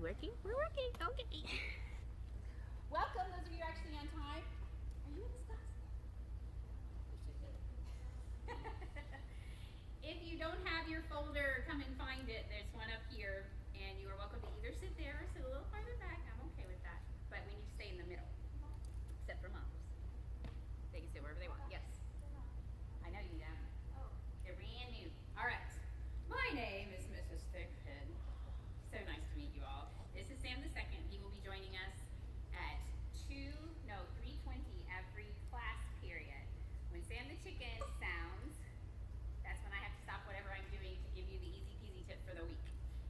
working? We're working. Okay. Welcome, those of you actually on time. Are you in this class? If you don't have your folder, come and find it. There's one up here, and you are welcome to either sit there or sit a little farther back. I'm okay with that, but we need to stay in the middle, except for moms. They can sit wherever they want. Yes. I know you don't. They're brand new. All right. My name is Mrs. Thickhead. So nice to meet you all. This is Sam the Second. He will be joining us at 3:20 every class period. When Sam the Chicken sounds, that's when I have to stop whatever I'm doing to give you the easy peasy tip for the week.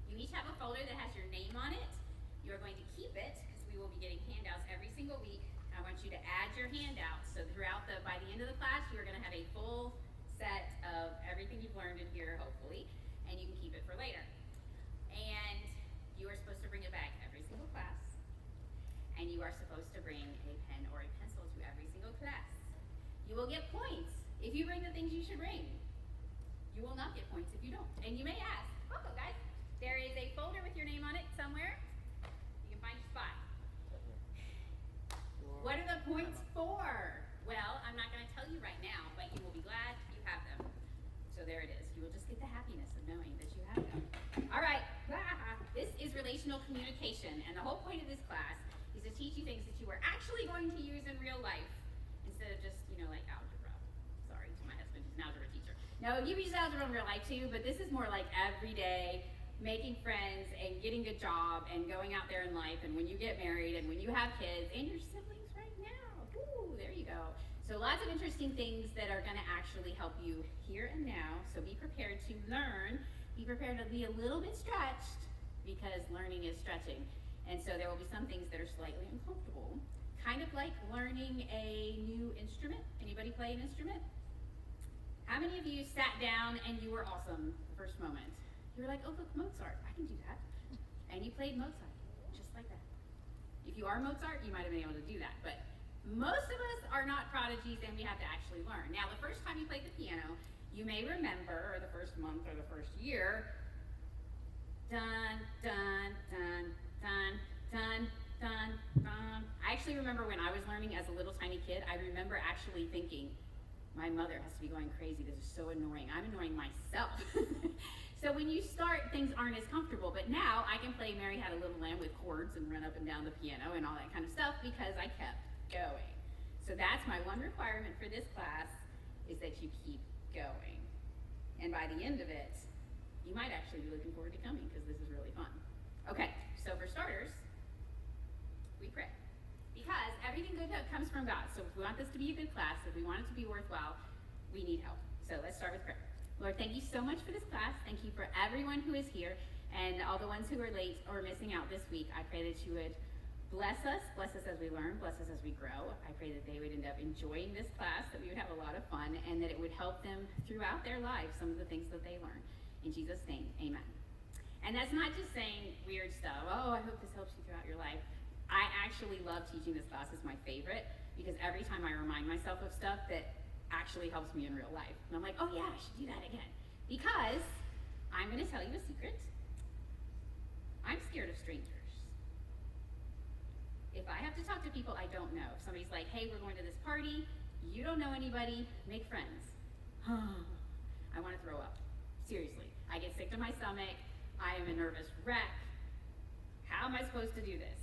You each have a folder that has your name on it. You are going to keep it because we will be getting handouts every single week. I want you to add your handouts. So by the end of the class, you are going to have a full set of everything you've learned in here, hopefully, and you can keep it for later. And you are supposed to bring a bag every single class, and you are supposed to bring a pen or a pencil to every single class. You will get points if you bring the things you should bring. You will not get points if you don't. And you may ask, welcome guys, there is a folder with your name on it somewhere. You can find your spot. What are the points for? Well, I'm not going to tell you right now, but you will be glad you have them. So there it is. You will just get the happiness of knowing that you have them. All right. This is relational communication, and the whole point of this class is to teach you things that you are actually going to use in real life instead of just, like algebra. Sorry to my husband, who's an algebra teacher. No, you use algebra in real life too, but this is more like every day, making friends and getting a job and going out there in life, and when you get married and when you have kids and your siblings right now. Ooh, there you go. So lots of interesting things that are going to actually help you here and now. So be prepared to learn. Be prepared to be a little bit stretched because learning is stretching. And so there will be some things that are slightly uncomfortable. Kind of like learning a new instrument. Anybody play an instrument? How many of you sat down and you were awesome the first moment? You were like, oh, look, Mozart, I can do that. And you played Mozart, just like that. If you are Mozart, you might have been able to do that. But most of us are not prodigies, and we have to actually learn. Now, the first time you played the piano, you may remember, or the first month or the first year, dun, dun, dun, dun, dun, dun, dun. I actually remember when I was learning as a little tiny kid, I remember actually thinking, my mother has to be going crazy. This is so annoying. I'm annoying myself. So when you start, things aren't as comfortable. But now I can play Mary Had a Little Lamb with chords and run up and down the piano and all that kind of stuff because I kept going. So that's my one requirement for this class is that you keep going. And by the end of it, you might actually be looking forward to coming because this is really fun. Okay, so for starters, we pray. Because everything good comes from God. So if we want this to be a good class, if we want it to be worthwhile, we need help. So let's start with prayer. Lord, thank you so much for this class. Thank you for everyone who is here and all the ones who are late or missing out this week. I pray that you would bless us as we learn, bless us as we grow. I pray that they would end up enjoying this class, that we would have a lot of fun, and that it would help them throughout their lives, some of the things that they learn. In Jesus' name, amen. And that's not just saying weird stuff. Oh, I hope this helps you throughout your life. I actually love teaching this class. It's my favorite because every time I remind myself of stuff that actually helps me in real life. And I'm like, oh yeah, I should do that again. Because I'm going to tell you a secret. I'm scared of strangers. If I have to talk to people I don't know, if somebody's like, hey, we're going to this party, you don't know anybody, make friends. I want to throw up. Seriously. I get sick to my stomach. I am a nervous wreck. How am I supposed to do this?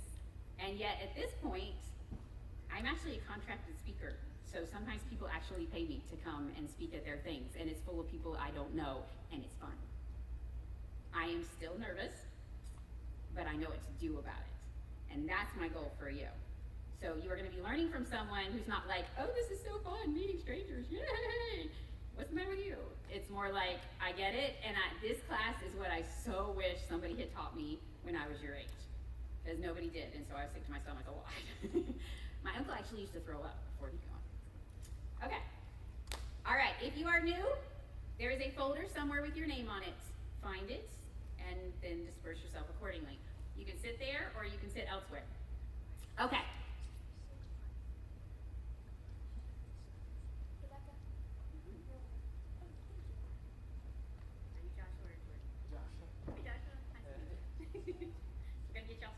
And yet at this point, I'm actually a contracted speaker. So sometimes people actually pay me to come and speak at their things. And it's full of people I don't know, and it's fun. I am still nervous, but I know what to do about it. And that's my goal for you. So you are going to be learning from someone who's not like, oh, this is so fun, meeting strangers, yay! What's the matter with you? It's more like, I get it, and this class is what I so wish somebody had taught me when I was your age. Because nobody did, and so I was sick to my stomach a lot. My uncle actually used to throw up before he got on. Okay. All right, if you are new, there is a folder somewhere with your name on it. Find it, and then disperse yourself accordingly. You can sit there, or you can sit elsewhere. Okay. Are you Joshua or Jordan? Joshua. Hey, Joshua. Nice to meet you. We're going to get y'all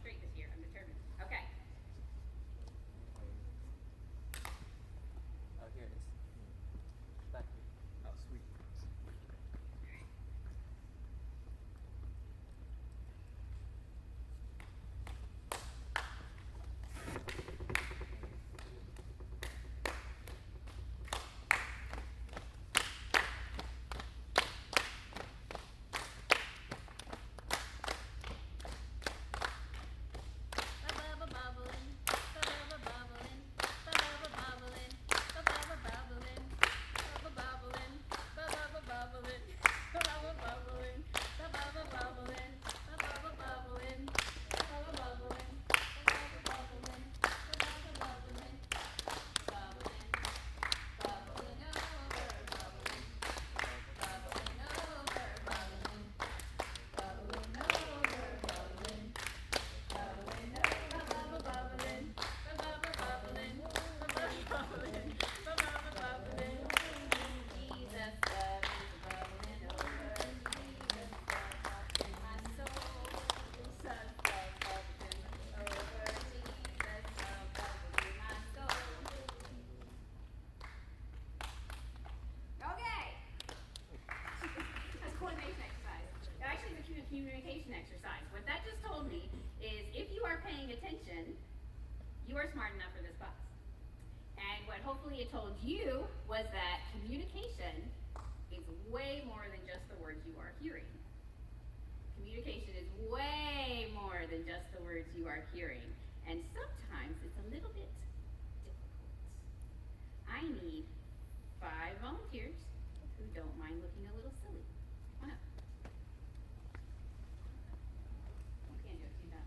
communication exercise. What that just told me is if you are paying attention, you are smart enough for this class. And what hopefully it told you was that communication is way more than just the words you are hearing. Communication is way more than just the words you are hearing. And sometimes it's a little bit difficult. I need 5 volunteers who don't mind looking a little silly. Come on up. You can't do it too fast.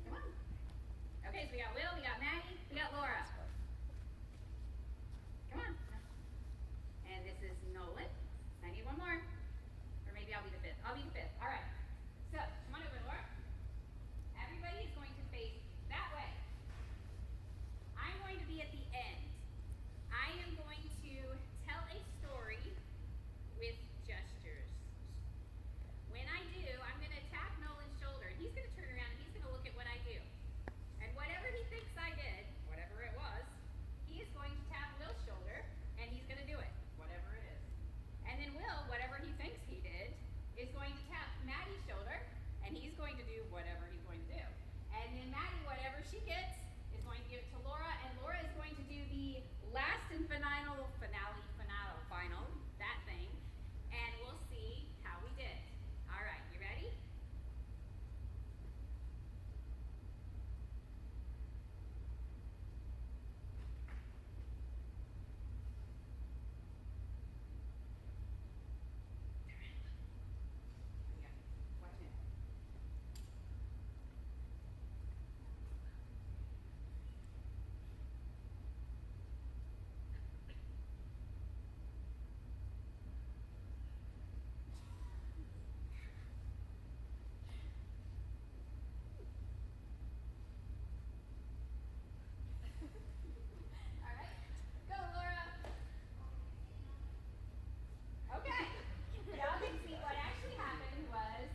Come on. Okay, so we got Will, we got Maggie, we got Laura. Come on. And this is Nolan. I need one more. Or maybe I'll be the 5th. I'll be the 5th. All right. So, come on over, Laura. Everybody is going to face that way. I'm going to be at the end. I am going to tell a story with gestures. When I do, I'm going to tap Nolan's shoulder, and he's going to turn around and he's going to look at what I do. And whatever he thinks I did, whatever it was, he is going to tap Will's shoulder, and he's going to do it, whatever it is. And then Will, whatever he thinks he did, is going to tap Maddie's shoulder, and he's going to do whatever he's going to do. And then Maddie, whatever she gets, is going to give it to Laura, and Laura is going to do the last and final, that thing, and we'll see how we did. All right, you ready? Watch it. All right, go, Laura. Okay, y'all can see what actually happened was.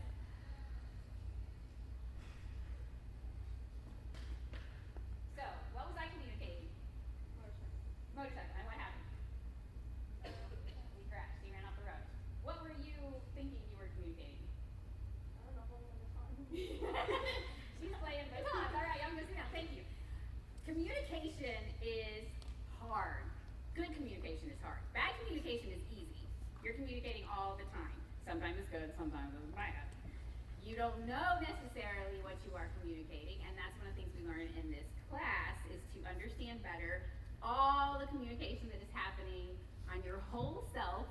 So, what was I communicating? Motorcycle. And what happened? We crashed. He ran off the road. What were you thinking you were communicating? She's playing batons. All right, I'm listening now. Thank you. Communication is hard. Good communication is hard. Bad communication is easy. You're communicating all the time. Sometimes it's good, sometimes it's bad. You don't know necessarily what you are communicating, and that's one of the things we learn in this class is to understand better all the communication that is happening on your whole self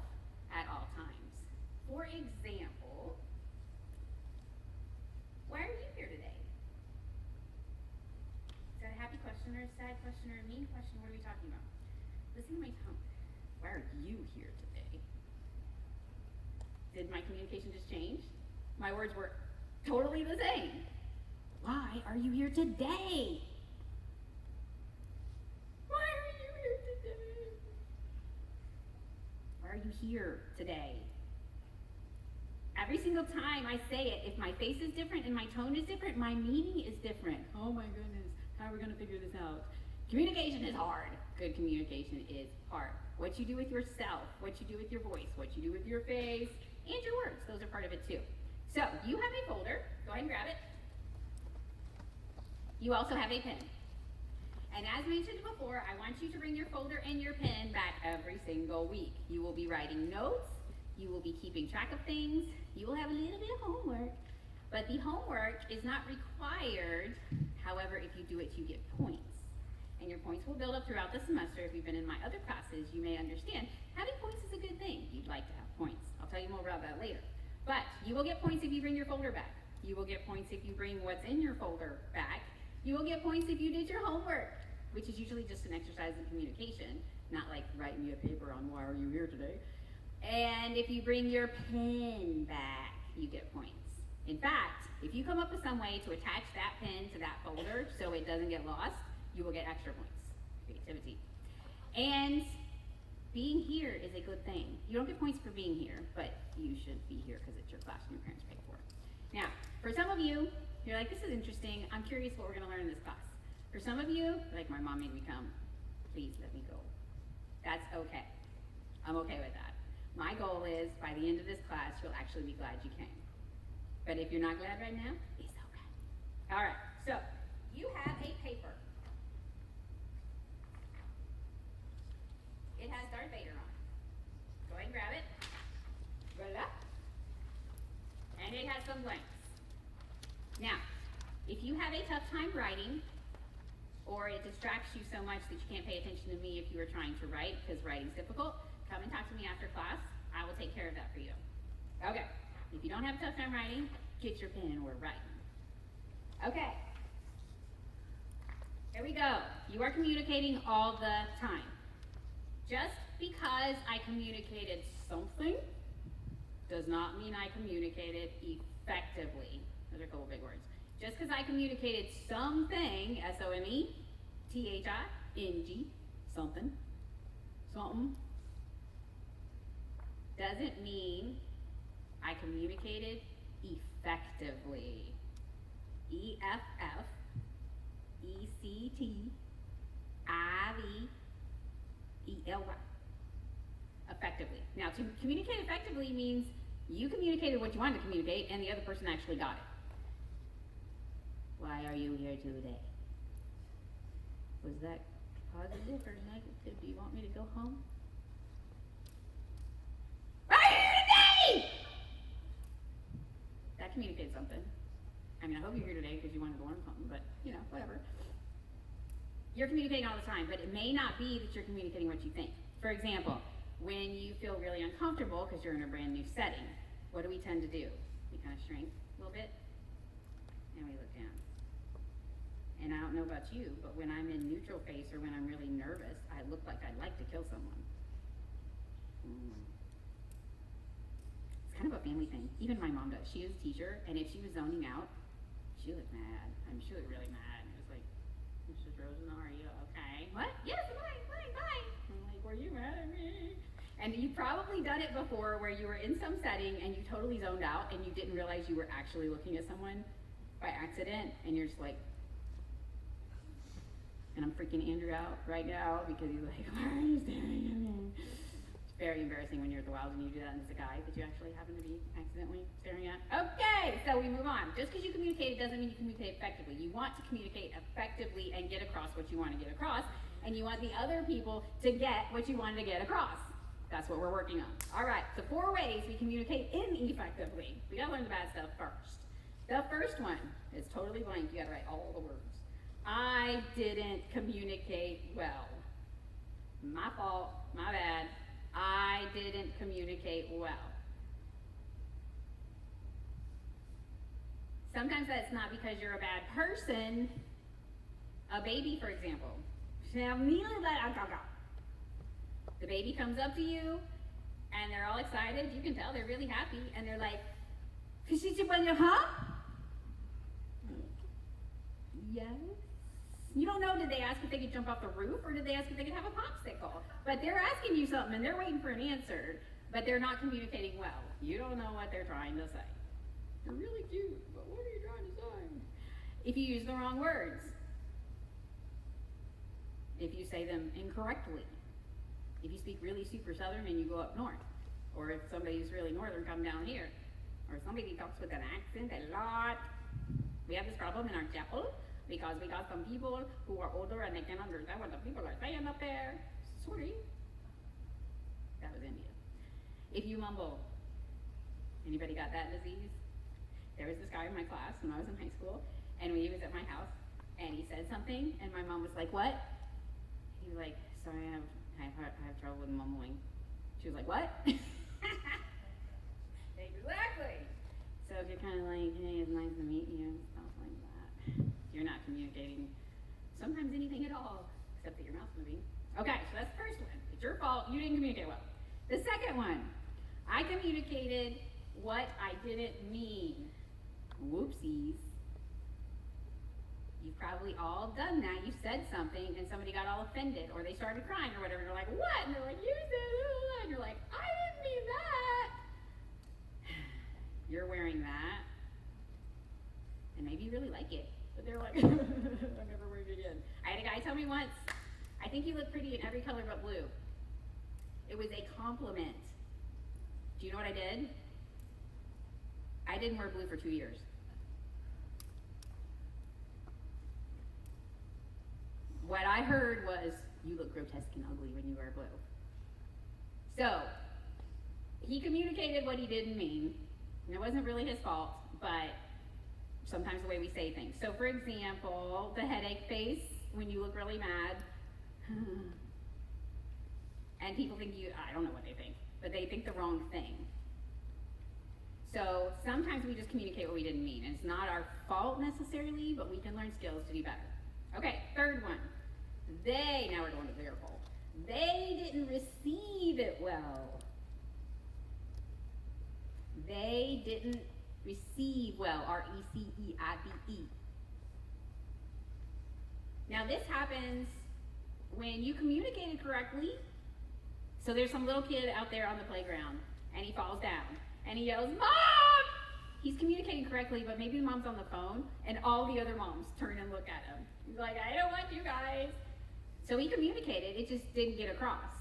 at all times. For example, why are you here today? Is that a happy question or a sad question or a mean question? What are we talking about? Listen to my tone. Why are you here today? Did my communication just change? My words were totally the same. Why are you here today? Why are you here today? Why are you here today? Every single time I say it, if my face is different and my tone is different, my meaning is different. Oh my goodness, how are we going to figure this out? Communication is hard. Good communication is hard. What you do with yourself, what you do with your voice, what you do with your face, and your words, those are part of it too. So, you have a folder. Go ahead and grab it. You also have a pen. And as mentioned before, I want you to bring your folder and your pen back every single week. You will be writing notes. You will be keeping track of things. You will have a little bit of homework. But the homework is not required. However, if you do it, you get points. And your points will build up throughout the semester. If you've been in my other classes, you may understand having points is a good thing. You'd like to have points. I'll tell you more about that later. But you will get points if you bring your folder back. You will get points if you bring what's in your folder back. You will get points if you did your homework, which is usually just an exercise in communication, not like write me a paper on why are you here today. And if you bring your pen back, you get points. In fact, if you come up with some way to attach that pen to that folder so it doesn't get lost, you will get extra points. Creativity. And being here is a good thing. You don't get points for being here, but you should be here because it's your class and your parents paid for it. Now, for some of you, you're like, this is interesting. I'm curious what we're going to learn in this class. For some of you, like my mom made me come. Please let me go. That's okay. I'm okay with that. My goal is by the end of this class, you'll actually be glad you came. But if you're not glad right now, it's okay. All right, so you have a paper. It has Darth Vader on it. Go ahead and grab it. Voila. And it has some blanks. Now, if you have a tough time writing, or it distracts you so much that you can't pay attention to me if you are trying to write, because writing's difficult, come and talk to me after class. I will take care of that for you. Okay, if you don't have a tough time writing, get your pen and we're writing. Okay, here we go. You are communicating all the time. Just because I communicated something does not mean I communicated effectively. Those are a couple big words. Just because I communicated something, S-O-M-E-T-H-I-N-G, something, doesn't mean I communicated effectively. E-F-F-E-C-T-I-V-E-L-Y. Effectively. Now, to communicate effectively means you communicated what you wanted to communicate and the other person actually got it. Why are you here today? Was that positive or negative? Do you want me to go home? Why are you here today? That communicates something. I mean, I hope you're here today because you wanted to learn something, but, whatever. You're communicating all the time, but it may not be that you're communicating what you think. For example, when you feel really uncomfortable because you're in a brand new setting, what do we tend to do? We kind of shrink a little bit, and we look down. And I don't know about you, but when I'm in neutral face or when I'm really nervous, I look like I'd like to kill someone. It's kind of a family thing. Even my mom does. She is a teacher, and if she was zoning out, she looked mad. She looked really mad. It was like, Mrs. Rosen, are you okay? What? Yes, fine. I'm like, were you mad at me? And you've probably done it before where you were in some setting and you totally zoned out and you didn't realize you were actually looking at someone by accident, and you're just like, and I'm freaking Andrew out right now because he's like, why are you staring at me? It's very embarrassing when you're at the Wilds and you do that and it's a guy that you actually happen to be accidentally staring at. Okay, so we move on. Just because you communicate doesn't mean you communicate effectively. You want to communicate effectively and get across what you want to get across, and you want the other people to get what you wanted to get across. That's what we're working on. All right, so 4 ways we communicate ineffectively. We gotta learn the bad stuff first. The first one is totally blank. You gotta write all the words. I didn't communicate well. My fault, my bad. I didn't communicate well. Sometimes that's not because you're a bad person. A baby, for example. The baby comes up to you, and they're all excited. You can tell they're really happy, and they're like, huh? Yes. You don't know, did they ask if they could jump off the roof, or did they ask if they could have a popsicle? But they're asking you something, and they're waiting for an answer, but they're not communicating well. You don't know what they're trying to say. You're really cute, but what are you trying to say? If you use the wrong words. If you say them incorrectly. If you speak really super southern and you go up north. Or if somebody who's really northern come down here. Or somebody talks with an accent a lot. We have this problem in our chapel because we got some people who are older and they can't understand what the people are saying up there. Sorry. That was India. If you mumble. Anybody got that disease? There was this guy in my class when I was in high school, and he was at my house, and he said something, and my mom was like, what? He was like, sorry, I have trouble with mumbling. She was like, what? Exactly. So if you're kind of like, hey, it's nice to meet you, and stuff like that, you're not communicating sometimes anything at all, except that your mouth's moving. Okay, so that's the first one. It's your fault. You didn't communicate well. The second one, I communicated what I didn't mean. Whoopsies. You've probably all done that. You said something and somebody got all offended, or they started crying or whatever. You're like, what? And they're like, you said it. And you're like, I didn't mean that. You're wearing that. And maybe you really like it. But they're like, I'm never wearing it again. I had a guy tell me once, I think you look pretty in every color but blue. It was a compliment. Do you know what I did? I didn't wear blue for 2 years. What I heard was, you look grotesque and ugly when you wear blue. So, he communicated what he didn't mean. And it wasn't really his fault, but sometimes the way we say things. So, for example, the headache face when you look really mad. And people think I don't know what they think, but they think the wrong thing. So sometimes we just communicate what we didn't mean. And it's not our fault necessarily, but we can learn skills to do better. Okay, third one. Now we're going to their fault. They didn't receive it well. They didn't receive well, R-E-C-E-I-V-E. Now this happens when you communicated correctly. So there's some little kid out there on the playground, and he falls down, and he yells, "Mom!" He's communicating correctly, but maybe the mom's on the phone, and all the other moms turn and look at him. He's like, "I don't want you guys." So he communicated, it just didn't get across.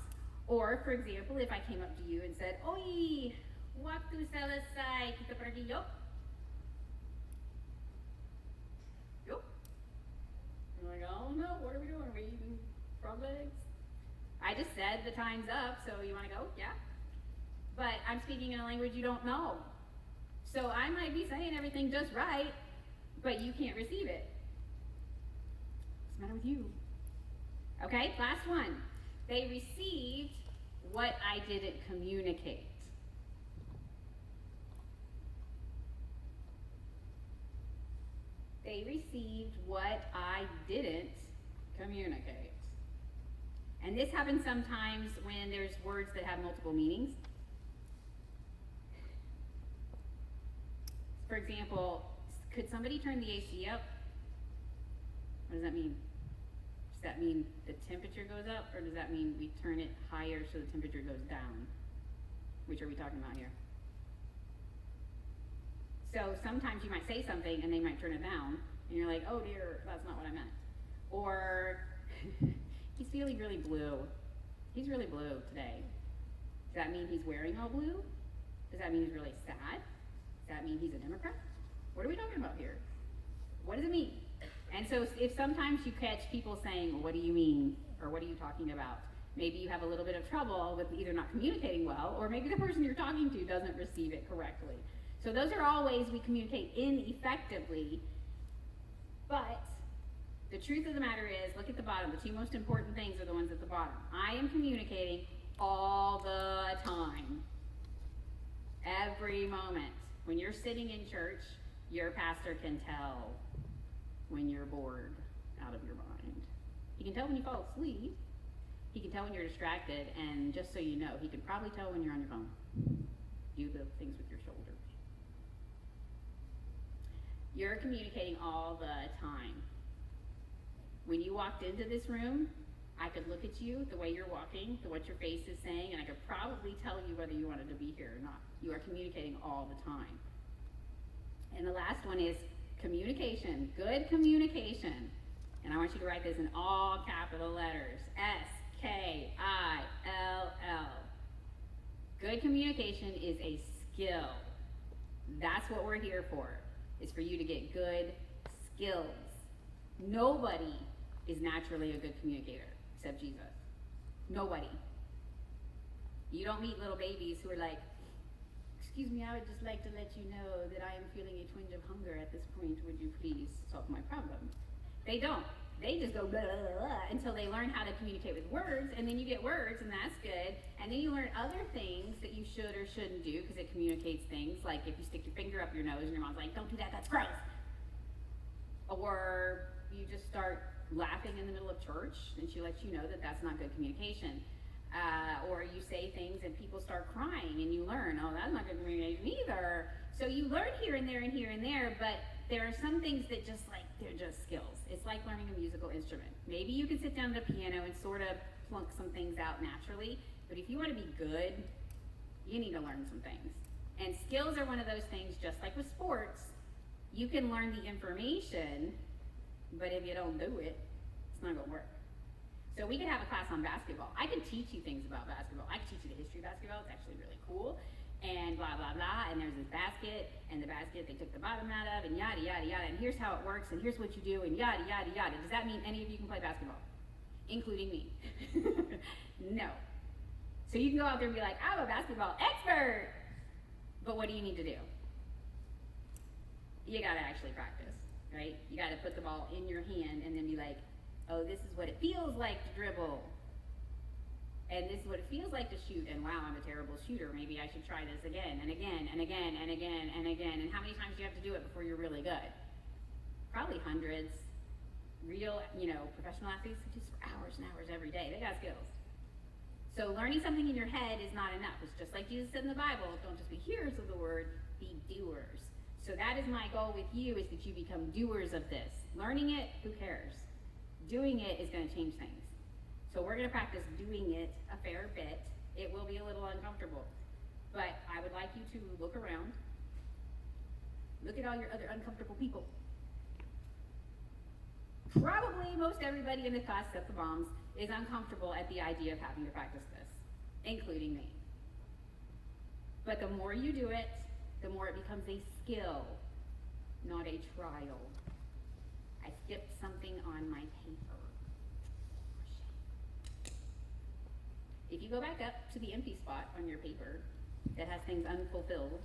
Or, for example, if I came up to you and said, "Oy, walk to Salasai, kita pergi yuk." Yuk. You're like, "Oh no, what are we doing? Are we eating frog legs?" I just said the time's up, so you want to go? Yeah. But I'm speaking in a language you don't know. So I might be saying everything just right, but you can't receive it. What's the matter with you? Okay, last one. They received what I didn't communicate. They received what I didn't communicate. And this happens sometimes when there's words that have multiple meanings. For example, could somebody turn the AC up? What does that mean? Does that mean the temperature goes up, or does that mean we turn it higher so the temperature goes down? Which are we talking about here? So sometimes you might say something and they might turn it down, and you're like, "Oh dear, that's not what I meant." Or he's feeling really blue. He's really blue today. Does that mean he's wearing all blue? Does that mean he's really sad? Does that mean he's a Democrat? What are we talking about here? What does it mean? And so if sometimes you catch people saying, "Well, what do you mean?" or "What are you talking about?" Maybe you have a little bit of trouble with either not communicating well, or maybe the person you're talking to doesn't receive it correctly. So those are all ways we communicate ineffectively. But the truth of the matter is, look at the bottom. The two most important things are the ones at the bottom. I am communicating all the time. Every moment. When you're sitting in church, your pastor can tell when you're bored out of your mind. He can tell when you fall asleep. He can tell when you're distracted, and just so you know, he can probably tell when you're on your phone. Do the things with your shoulders. You're communicating all the time. When you walked into this room, I could look at you, the way you're walking, what your face is saying, and I could probably tell you whether you wanted to be here or not. You are communicating all the time. And the last one is communication, good communication. And I want you to write this in all capital letters, S-K-I-L-L. Good communication is a skill. That's what we're here for, is for you to get good skills. Nobody is naturally a good communicator except Jesus. Nobody. You don't meet little babies who are like, "Excuse me, I would just like to let you know that I am feeling a twinge of hunger at this point. Would you please solve my problem?" They don't. They just go blah, blah, blah, blah, until they learn how to communicate with words, and then you get words, and that's good. And then you learn other things that you should or shouldn't do, because it communicates things, like if you stick your finger up your nose and your mom's like, "Don't do that, that's gross." Or you just start laughing in the middle of church, and she lets you know that that's not good communication. Or you say things and people start crying, and you learn, "Oh, that's not good communication either." So you learn here and there and here and there, but there are some things that just like, they're just skills. It's like learning a musical instrument. Maybe you can sit down at a piano and sort of plunk some things out naturally, but if you want to be good, you need to learn some things. And skills are one of those things, just like with sports. You can learn the information, but if you don't do it, it's not going to work. So we could have a class on basketball. I could teach you things about basketball. I could teach you the history of basketball. It's actually really cool. and blah, blah, blah, and there's this basket, and the basket they took the bottom out of, and yada, yada, yada, and here's how it works, and here's what you do, and yada, yada, yada. Does that mean any of you can play basketball? Including me. No. So you can go out there and be like, I'm a basketball expert! But what do you need to do? You gotta actually practice, right? You gotta put the ball in your hand and then be like, oh, this is what it feels like to dribble. And this is what it feels like to shoot, and wow, I'm a terrible shooter. Maybe I should try this again, and again, and again, and again, and again. And how many times do you have to do it before you're really good? Probably hundreds. Real, professional athletes do this for hours and hours every day. They got skills. So learning something in your head is not enough. It's just like Jesus said in the Bible, don't just be hearers of the word, be doers. So that is my goal with you, is that you become doers of this. Learning it, who cares? Doing it is going to change things. So we're going to practice doing it a fair bit. It will be a little uncomfortable. But I would like you to look around. Look at all your other uncomfortable people. Probably most everybody in the class, except the moms, is uncomfortable at the idea of having to practice this, including me. But the more you do it, the more it becomes a skill, not a trial. I skipped something on my paper. If you go back up to the empty spot on your paper that has things unfulfilled,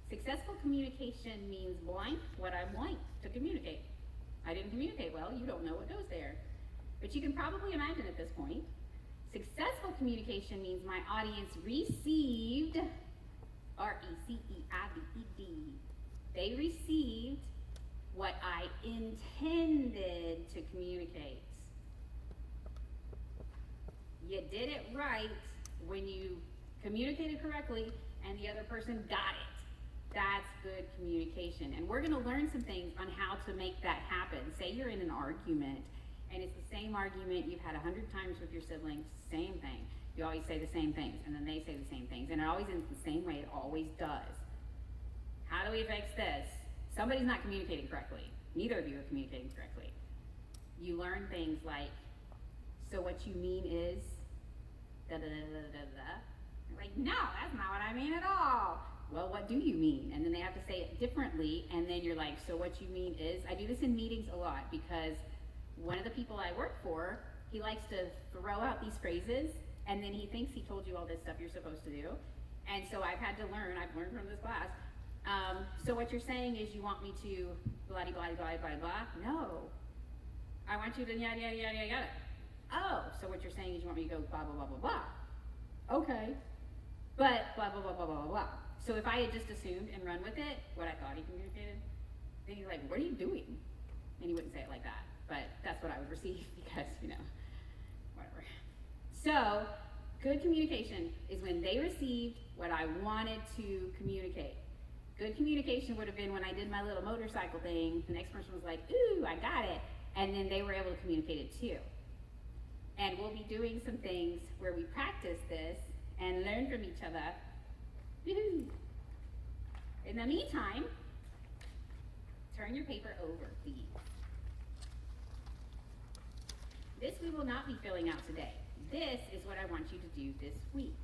successful communication means blank what I blank to communicate. I didn't communicate well, you don't know what goes there. But you can probably imagine at this point, successful communication means my audience received, R-E-C-E-I-V-E-D. They received what I intended to communicate. You did it right when you communicated correctly and the other person got it. That's good communication. And we're going to learn some things on how to make that happen. Say you're in an argument, and it's the same argument you've had 100 times with your siblings, same thing. You always say the same things, and then they say the same things, and it always ends the same way. It always does. How do we fix this? Somebody's not communicating correctly. Neither of you are communicating correctly. You learn things like, so what you mean is, da-da-da-da-da-da. You're like, no, that's not what I mean at all. Well, what do you mean? And then they have to say it differently, and then you're like, so what you mean is, I do this in meetings a lot, because one of the people I work for, he likes to throw out these phrases, and then he thinks he told you all this stuff you're supposed to do. And so I've learned from this class. So what you're saying is you want me to blah, blah, blah, blah, blah. No. I want you to yada, yada, yada, yada, yada. Oh, so what you're saying is you want me to go blah, blah, blah, blah, blah. Okay. But blah, blah, blah, blah, blah, blah. So if I had just assumed and run with it, what I thought he communicated, then he's like, what are you doing? And he wouldn't say it like that. But that's what I would receive because, whatever. So, good communication is when they received what I wanted to communicate. Good communication would have been when I did my little motorcycle thing. The next person was like, ooh, I got it. And then they were able to communicate it too. And we'll be doing some things where we practice this and learn from each other. Woo-hoo. In the meantime, turn your paper over, please. This we will not be filling out today. This is what I want you to do this week.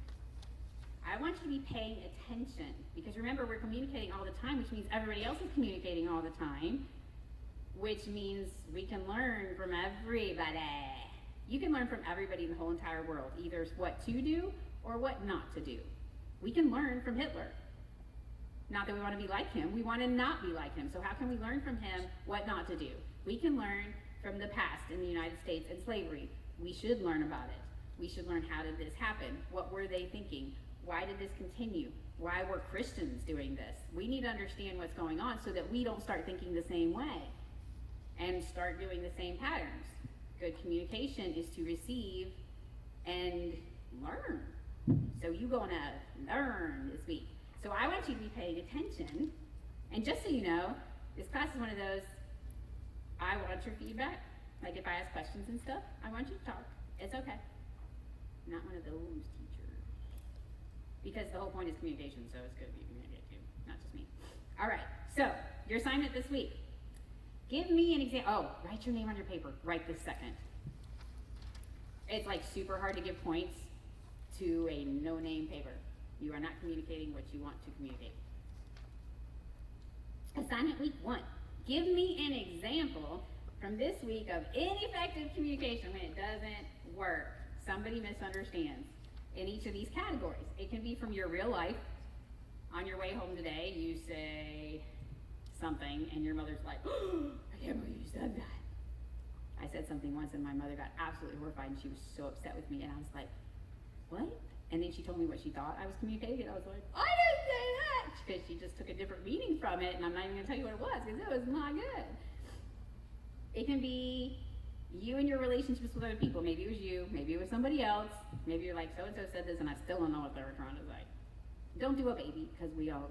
I want you to be paying attention, because remember, we're communicating all the time, which means everybody else is communicating all the time, which means we can learn from everybody. You can learn from everybody in the whole entire world, either what to do or what not to do. We can learn from Hitler. Not that we want to be like him, we want to not be like him. So how can we learn from him what not to do? We can learn from the past in the United States and slavery. We should learn about it. We should learn, how did this happen? What were they thinking? Why did this continue? Why were Christians doing this? We need to understand what's going on so that we don't start thinking the same way and start doing the same patterns. Good communication is to receive and learn. So you're gonna learn this week. So I want you to be paying attention. And just so you know, this class is one of those, I want your feedback. Like if I ask questions and stuff, I want you to talk. It's okay. I'm not one of those teachers. Because the whole point is communication, so it's good to be communicated too, not just me. All right, so your assignment this week. Give me an example. Oh, write your name on your paper right this second. It's like super hard to give points to a no-name paper. You are not communicating what you want to communicate. Assignment week 1. Give me an example from this week of ineffective communication when it doesn't work. Somebody misunderstands in each of these categories. It can be from your real life. On your way home today, you say something, and your mother's like, oh, I can't believe you said that. I said something once, and my mother got absolutely horrified, and she was so upset with me, and I was like, what? And then she told me what she thought I was communicating, and I was like, I didn't say that! Because she just took a different meaning from it, and I'm not even going to tell you what it was, because it was not good. It can be you and your relationships with other people. Maybe it was you, maybe it was somebody else. Maybe you're like, so-and-so said this, and I still don't know what they were trying to say. Don't do a baby, because we all,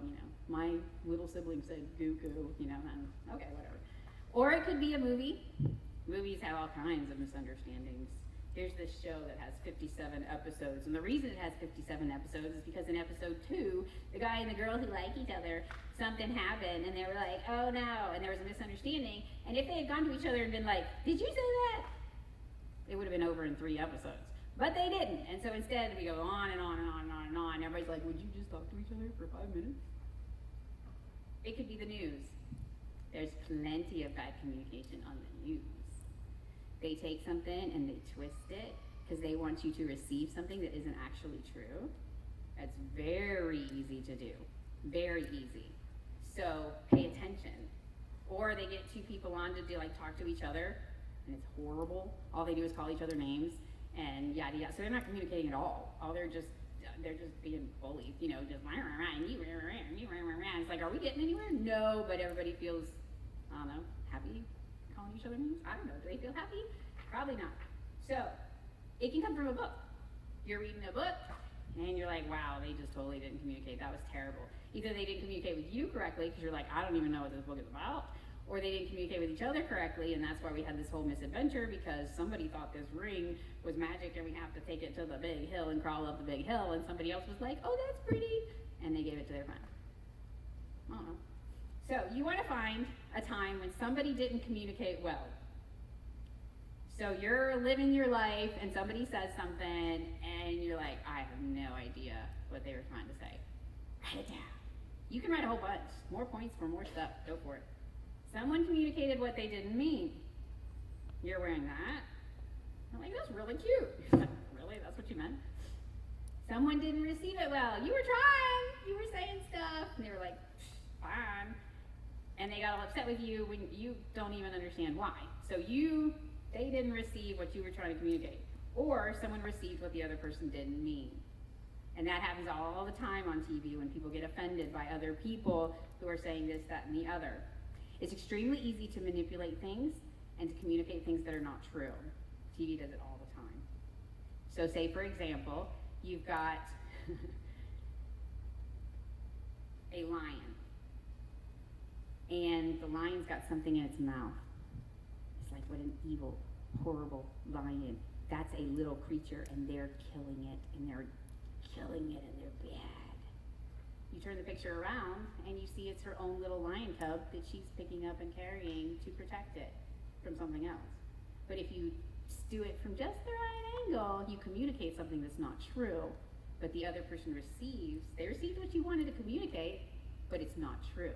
my little sibling said goo-goo, and okay, whatever. Or it could be a movie. Movies have all kinds of misunderstandings. Here's this show that has 57 episodes, and the reason it has 57 episodes is because in episode 2, the guy and the girl who like each other, something happened, and they were like, oh no, and there was a misunderstanding, and if they had gone to each other and been like, did you say that? It would have been over in 3 episodes. But they didn't, and so instead we go on and on and on and on and on. Everybody's like, would you just talk to each other for 5 minutes? It could be the news. There's plenty of bad communication on the news. They take something and they twist it because they want you to receive something that isn't actually true. That's very easy to do. Very easy. So pay attention. Or they get 2 people on to talk to each other, and it's horrible. All they do is call each other names and yada yada. So they're not communicating at all. They're just being bullied, just it's like, are we getting anywhere? No, but everybody feels, I don't know, happy calling each other names. I don't know. Do they feel happy? Probably not. So it can come from a book. You're reading a book and you're like, wow, they just totally didn't communicate. That was terrible. Either they didn't communicate with you correctly because you're like, I don't even know what this book is about, or they didn't communicate with each other correctly, and that's why we had this whole misadventure, because somebody thought this ring was magic and we have to take it to the big hill and crawl up the big hill, and somebody else was like, oh, that's pretty, and they gave it to their friend. I don't know. So you want to find a time when somebody didn't communicate well. So you're living your life and somebody says something and you're like, I have no idea what they were trying to say. Write it down. You can write a whole bunch. More points for more stuff. Go for it. Someone communicated what they didn't mean. You're wearing that. I'm like, that's really cute. Really? That's what you meant? Someone didn't receive it well. You were trying. You were saying stuff. And they were like, fine. And they got all upset with you when you don't even understand why. So they didn't receive what you were trying to communicate. Or someone received what the other person didn't mean. And that happens all the time on TV when people get offended by other people who are saying this, that, and the other. It's extremely easy to manipulate things and to communicate things that are not true. TV does it all the time. So say, for example, you've got a lion. And the lion's got something in its mouth. It's like, what an evil, horrible lion. That's a little creature, and they're killing it, and they're bad. You turn the picture around, and you see it's her own little lion cub that she's picking up and carrying to protect it from something else. But if you do it from just the right angle, you communicate something that's not true, but the other person they received what you wanted to communicate, but it's not true.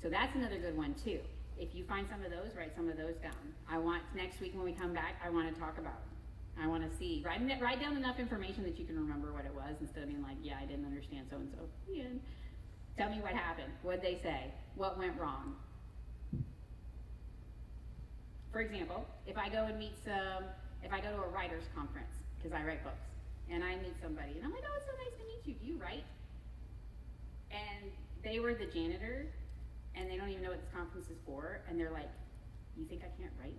So that's another good one too. If you find some of those, write some of those down. I want next week when we come back, I want to talk about them. I want to see. Write down enough information that you can remember what it was instead of being like, yeah, I didn't understand so-and-so. Yeah. Tell me what happened. What'd they say? What went wrong? For example, if I go to a writer's conference, because I write books, and I meet somebody, and I'm like, oh, it's so nice to meet you. Do you write? And they were the janitor, and they don't even know what this conference is for, and they're like, you think I can't write?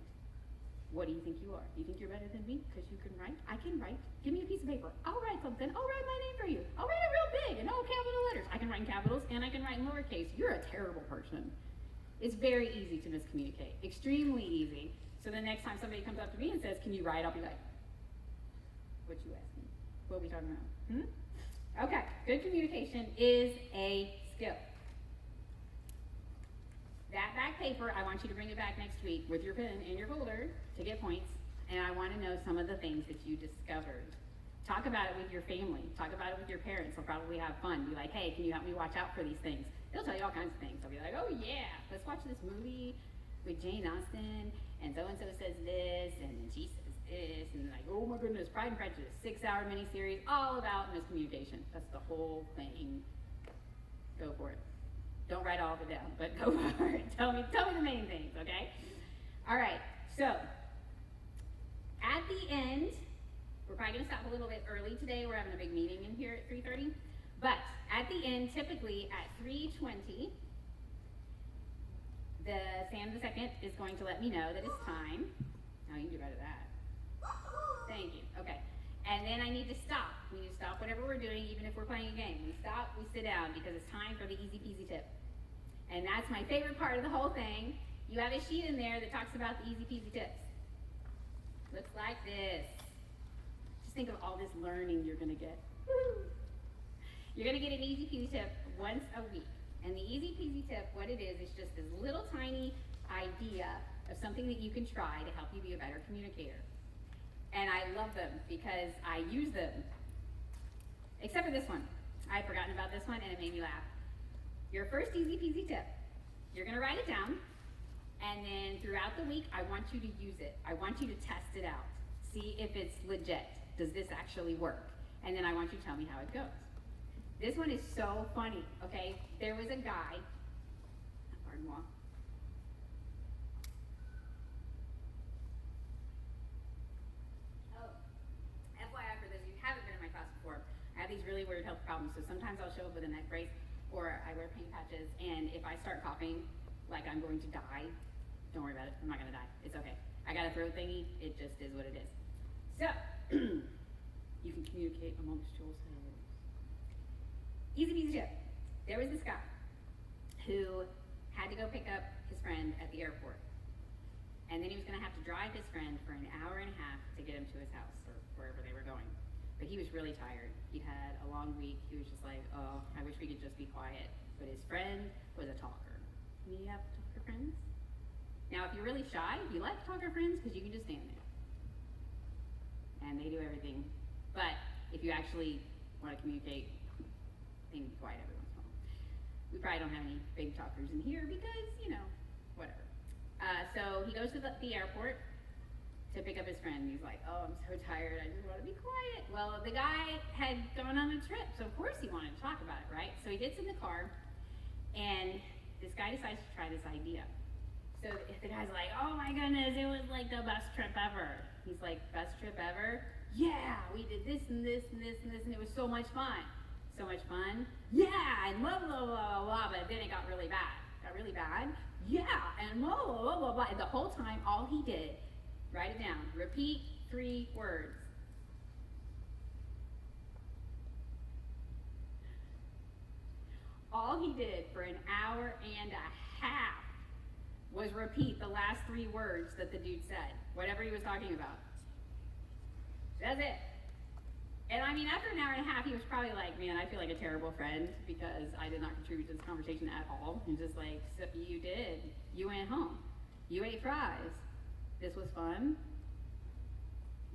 What do you think you are? Do you think you're better than me because you can write? I can write. Give me a piece of paper. I'll write something. I'll write my name for you. I'll write it real big and all capital letters. I can write in capitals and I can write in lowercase. You're a terrible person. It's very easy to miscommunicate. Extremely easy. So the next time somebody comes up to me and says, can you write? I'll be like, what you asking? What are we talking about? Okay. Good communication is a skill. That back paper, I want you to bring it back next week with your pen and your folder to get points, and I want to know some of the things that you discovered. Talk about it with your family. Talk about it with your parents. They'll probably have fun. Be like, hey, can you help me watch out for these things? They'll tell you all kinds of things. They'll be like, oh yeah, let's watch this movie with Jane Austen, and so says this, and then she says this, and like, oh my goodness, Pride and Prejudice, 6-hour miniseries, all about miscommunication. That's the whole thing. Go for it. Don't write all of it down, but go for it. Tell me the main things, okay? All right, so at the end, we're probably going to stop a little bit early today. We're having a big meeting in here at 3:30. But at the end, typically at 3:20, Sam the second is going to let me know that it's time. Now you can do better than that. Thank you. Okay. And then I need to stop. We need to stop whatever we're doing, even if we're playing a game. We stop, we sit down, because it's time for the easy peasy tip. And that's my favorite part of the whole thing. You have a sheet in there that talks about the easy peasy tips. Looks like this. Just think of all this learning you're going to get. Woo! You're going to get an easy peasy tip once a week. And the easy peasy tip, what it is just this little tiny idea of something that you can try to help you be a better communicator. And I love them because I use them. Except for this one. I had forgotten about this one and it made me laugh. Your first easy peasy tip, you're going to write it down. And then throughout the week, I want you to use it. I want you to test it out. See if it's legit. Does this actually work? And then I want you to tell me how it goes. This one is so funny, okay? There was a guy, pardon moi. Oh, FYI for those of you who haven't been in my class before, I have these really weird health problems, so sometimes I'll show up with a neck brace or I wear pain patches, and if I start coughing like I'm going to die, don't worry about it, I'm not gonna die, it's okay. I got a throat thingy, it just is what it is. So, you can communicate amongst yourselves. Easy peasy tip. There was this guy who had to go pick up his friend at the airport. And then he was going to have to drive his friend for an hour and a half to get him to his house or wherever they were going. But he was really tired. He'd had a long week. He was just like, oh, I wish we could just be quiet. But his friend was a talker. Do you have talker friends? Now, if you're really shy, you like talker friends because you can just stand there. And they do everything. But if you actually want to communicate, they need to be quiet every once in a while. We probably don't have any big talkers in here because, whatever. So he goes to the airport to pick up his friend. He's like, oh, I'm so tired. I just want to be quiet. Well, the guy had gone on a trip, so of course he wanted to talk about it, right? So he gets in the car, and this guy decides to try this idea. So the guy's like, oh my goodness, it was like the best trip ever. He's like, best trip ever? Yeah, we did this and this and this and this, and it was so much fun. So much fun? Yeah, and blah, blah, blah, blah, blah, but then it got really bad. Got really bad? Yeah, and blah, blah, blah, blah, blah. And the whole time, all he did, write it down, repeat 3 words. All he did for an hour and a half was repeat the last 3 words that the dude said, whatever he was talking about. That's it. And I mean, after an hour and a half, he was probably like, man, I feel like a terrible friend because I did not contribute to this conversation at all. He's just like, so you did. You went home. You ate fries. This was fun.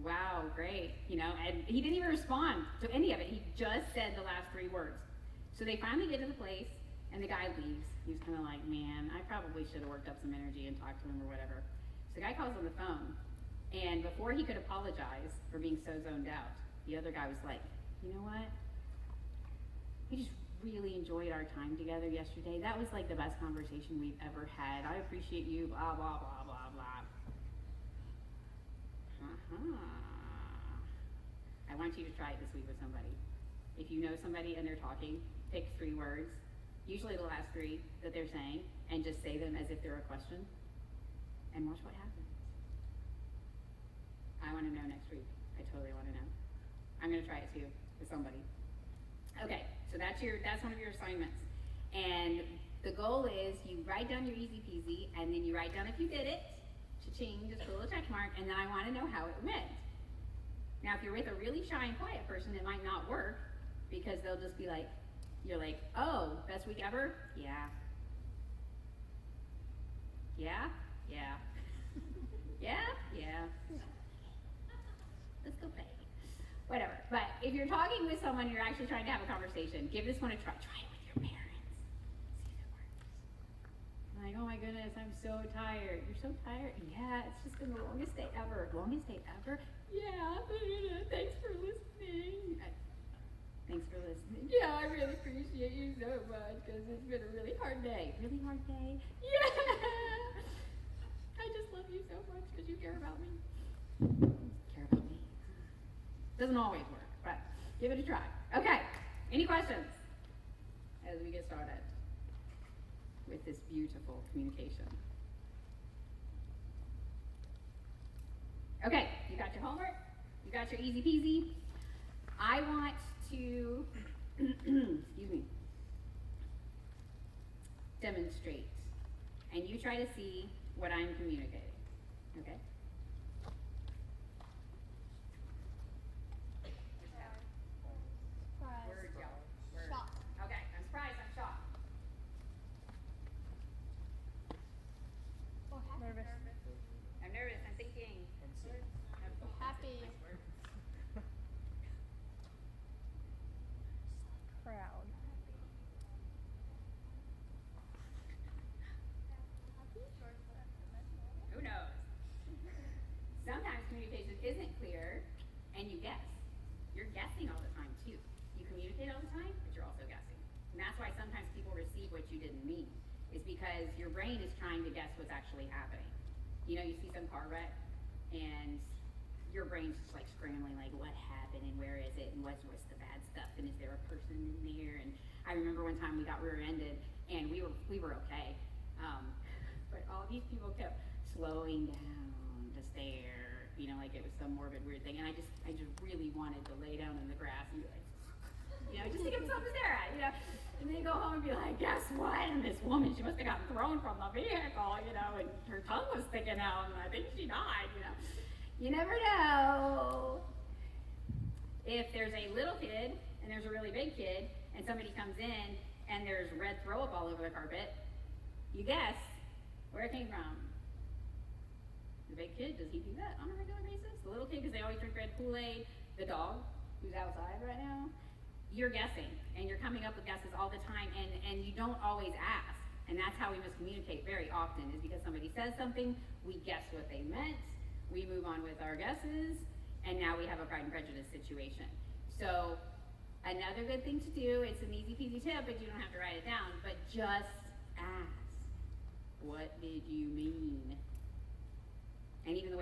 Wow, great. And he didn't even respond to any of it. He just said the last 3 words. So they finally get to the place, and the guy leaves. He's kind of like, man, I probably should have worked up some energy and talked to him or whatever. So the guy calls on the phone, and before he could apologize for being so zoned out, the other guy was like, you know what? We just really enjoyed our time together yesterday. That was like the best conversation we've ever had. I appreciate you, blah, blah, blah, blah, blah. I want you to try it this week with somebody. If you know somebody and they're talking, pick 3 words, usually the last 3 that they're saying, and just say them as if they're a question, and watch what happens. I want to know next week. I totally want to know. I'm going to try it too with somebody. Okay, so that's one of your assignments. And the goal is you write down your easy peasy, and then you write down if you did it, cha-ching, just put a little check mark, and then I want to know how it went. Now, if you're with a really shy and quiet person, it might not work because they'll just be like, you're like, oh, best week ever? Yeah. Yeah? Yeah. Yeah? Yeah. Let's go play. whatever. But if you're talking with someone, you're actually trying to have a conversation, give this one a try. Try it with your parents. See if it works. Like, oh my goodness, I'm so tired. You're so tired? Yeah, it's just been the longest day ever. Longest day ever? Yeah, thanks for listening. Thanks for listening. Yeah, I really appreciate you so much because it's been a really hard day. Really hard day? Yeah! I just love you so much because you care about me. Care about me. Doesn't always work, but give it a try. Okay, any questions as we get started with this beautiful communication? Okay, you got your homework, you got your easy peasy. I want to, excuse me, demonstrate, and you try to see what I'm communicating, okay? Words, y'all. Words. Shocked. Okay, I'm surprised, I'm shocked. Nervous. I'm nervous, I'm thinking. Happy. Nice word. Proud. Who knows? Sometimes communication isn't clear, and you guess. You're guessing all the time, too. You communicate all the time, but you're also guessing. And that's why sometimes people receive what you didn't mean, is because your brain is trying to guess what's actually happening. You know, you see some car wreck, and your brain's just like scrambling, like, what happened, and where is it, and what's the bad stuff, and is there a person in there? And I remember one time we got rear-ended, and we were okay. But all these people kept slowing down to stare, you know, like it was some morbid weird thing. And I just really wanted to lay down in the grass and be like, you know, just to give them something to stare at, you know. And then go home and be like, guess what? And this woman, she must have gotten thrown from the vehicle, you know, and her tongue was sticking out, and I think she died, you know. You never know. If there's a little kid and there's a really big kid, and somebody comes in and there's red throw up all over the carpet, you guess where it came from. The big kid, does he do that on a regular basis? The little kid, because they always drink red Kool-Aid. The dog, who's outside right now. You're guessing, and you're coming up with guesses all the time, and you don't always ask. And that's how we miscommunicate very often, is because somebody says something, we guess what they meant, we move on with our guesses, and now we have a Pride and Prejudice situation. So another good thing to do, it's an easy peasy tip, but you don't have to write it down, but just ask. What did you mean? And even the way